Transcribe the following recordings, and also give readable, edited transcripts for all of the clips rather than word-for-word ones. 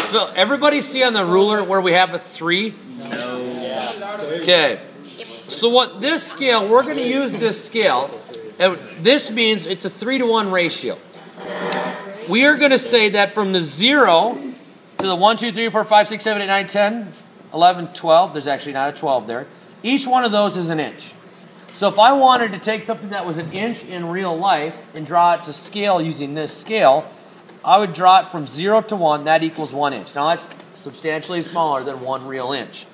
So everybody see on the ruler where we have a 3? No. Okay. So what this scale, we're going to use this scale. This means it's a 3-to-1 ratio. We are going to say that from the 0 to the 1, 2, 3, 4, 5, 6, 7, 8, 9, 10, 11, 12. There's actually not a 12 there. Each one of those is an inch. So if I wanted to take something that was an inch in real life and draw it to scale using this scale, I would draw it from 0 to 1. That equals 1 inch. Now that's substantially smaller than 1 real inch.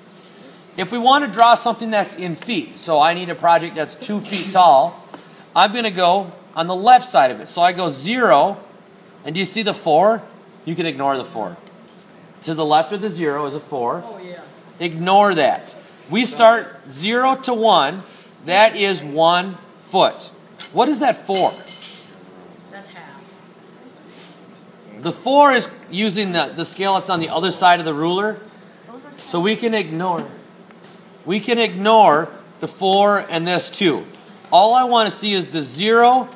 If we want to draw something that's in feet, so I need a project that's 2 feet tall, I'm going to go on the left side of it. So I go 0, and do you see the 4? You can ignore the 4. To the left of the 0 is a 4. Oh, yeah. Ignore that. We start 0 to 1. That is 1 foot. What is that for? That's half. The 4 is using the scale that's on the other side of the ruler. So we can ignore. We can ignore the 4 and this 2. All I want to see is the 0,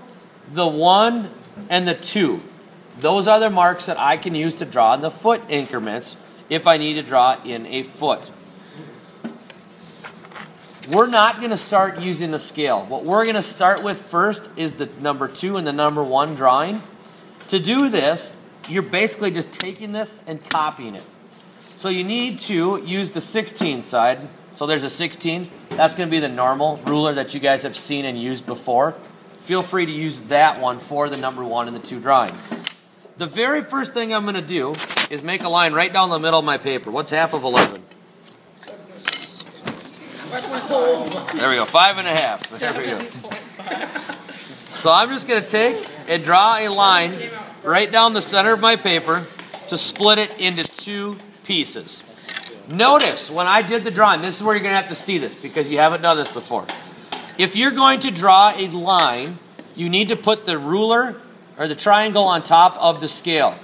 the 1, and the 2. Those are the marks that I can use to draw in the foot increments if I need to draw in a foot. We're not going to start using the scale. What we're going to start with first is the number 2 and the number 1 drawing. To do this, you're basically just taking this and copying it. So you need to use the 16 side. So there's a 16. That's going to be the normal ruler that you guys have seen and used before. Feel free to use that one for the number 1 and the 2 drawing. The very first thing I'm going to do is make a line right down the middle of my paper. What's half of 11? There we go, 5.5. There we go. So I'm just going to take and draw a line right down the center of my paper to split it into 2 pieces. Notice when I did the drawing, this is where you're going to have to see this because you haven't done this before. If you're going to draw a line, you need to put the ruler or the triangle on top of the scale.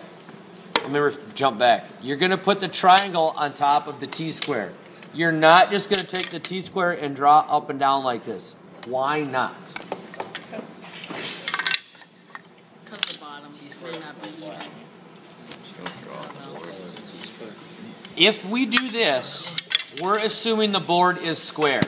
Let me jump back. You're going to put the triangle on top of the T-square. You're not just going to take the T-square and draw up and down like this. Why not? Because the bottom may not be even. If we do this, we're assuming the board is square.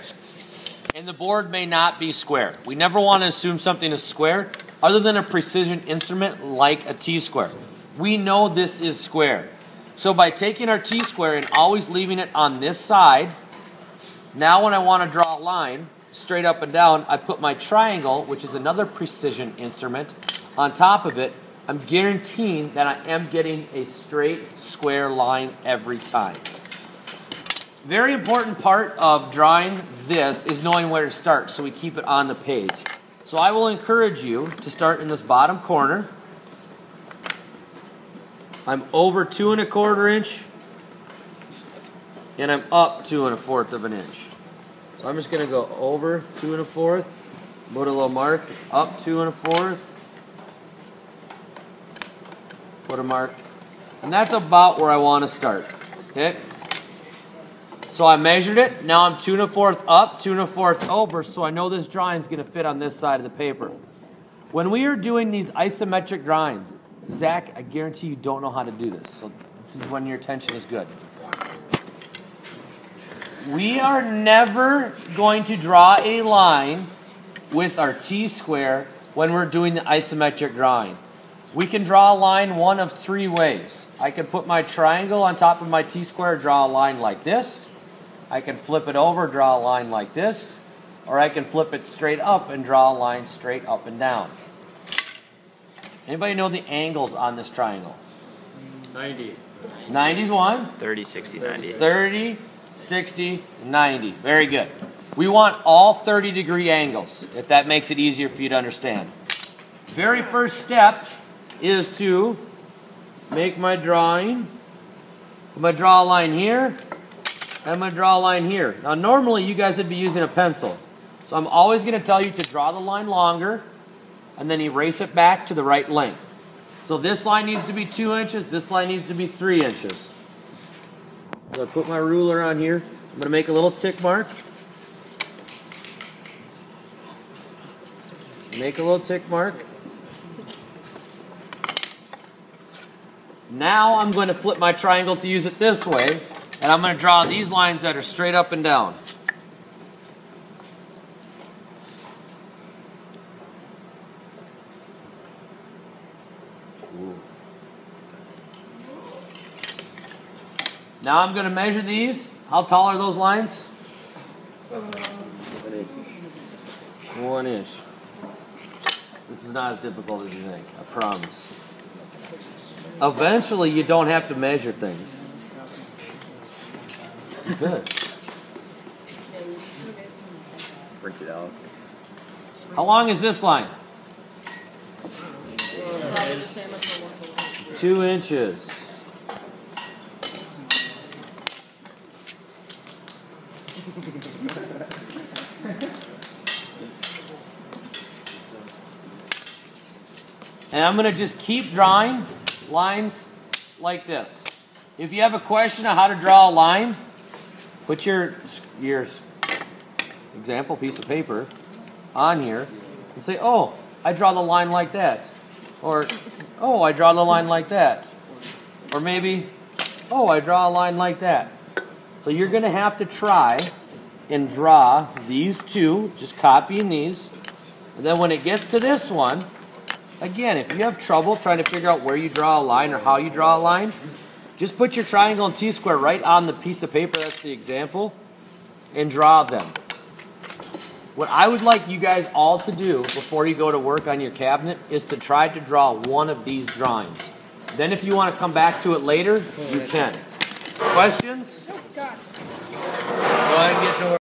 And the board may not be square. We never want to assume something is square other than a precision instrument like a T-square. We know this is square. So by taking our T-square and always leaving it on this side, now when I want to draw a line straight up and down, I put my triangle, which is another precision instrument, on top of it. I'm guaranteeing that I am getting a straight square line every time. Very important part of drawing this is knowing where to start so we keep it on the page. So I will encourage you to start in this bottom corner. I'm over 2 1/4 inch, and I'm up 2 1/4 of an inch. So I'm just going to go over 2 1/4, put a little mark, up 2 1/4, put a mark, and that's about where I want to start. Okay. So I measured it. Now I'm 2 1/4 up, 2 1/4 over, so I know this drawing is going to fit on this side of the paper. When we are doing these isometric drawings, Zach, I guarantee you don't know how to do this. So this is when your attention is good. We are never going to draw a line with our T-square when we're doing the isometric drawing. We can draw a line one of 3 ways. I can put my triangle on top of my T-square, draw a line like this. I can flip it over, draw a line like this. Or I can flip it straight up and draw a line straight up and down. Anybody know the angles on this triangle? 90. 90 is one. 30, 60, 90. 30, 60, 90. Very good. We want all 30-degree angles, if that makes it easier for you to understand. Very first step is to make my drawing. I'm going to draw a line here. I'm going to draw a line here. Now, normally, you guys would be using a pencil. So I'm always going to tell you to draw the line longer and then erase it back to the right length. So this line needs to be 2 inches. This line needs to be 3 inches. I'm going to put my ruler on here. I'm going to make a little tick mark. Make a little tick mark. Now I'm going to flip my triangle to use it this way, and I'm going to draw these lines that are straight up and down. Now I'm going to measure these. How tall are those lines? 1 inch. This is not as difficult as you think, I promise. Eventually, you don't have to measure things. Good. Print it out. How long is this line? 2 inches. And I'm going to just keep drawing lines like this. If you have a question on how to draw a line, put your example piece of paper on here and say, oh, I draw the line like that. Or, oh, I draw the line like that. Or maybe, oh, I draw a line like that. So you're going to have to try and draw these two, just copying these. And then when it gets to this one, again, if you have trouble trying to figure out where you draw a line or how you draw a line, just put your triangle and T-square right on the piece of paper, that's the example, and draw them. What I would like you guys all to do before you go to work on your cabinet is to try to draw one of these drawings. Then if you want to come back to it later, you can. Questions? Go ahead and get to work.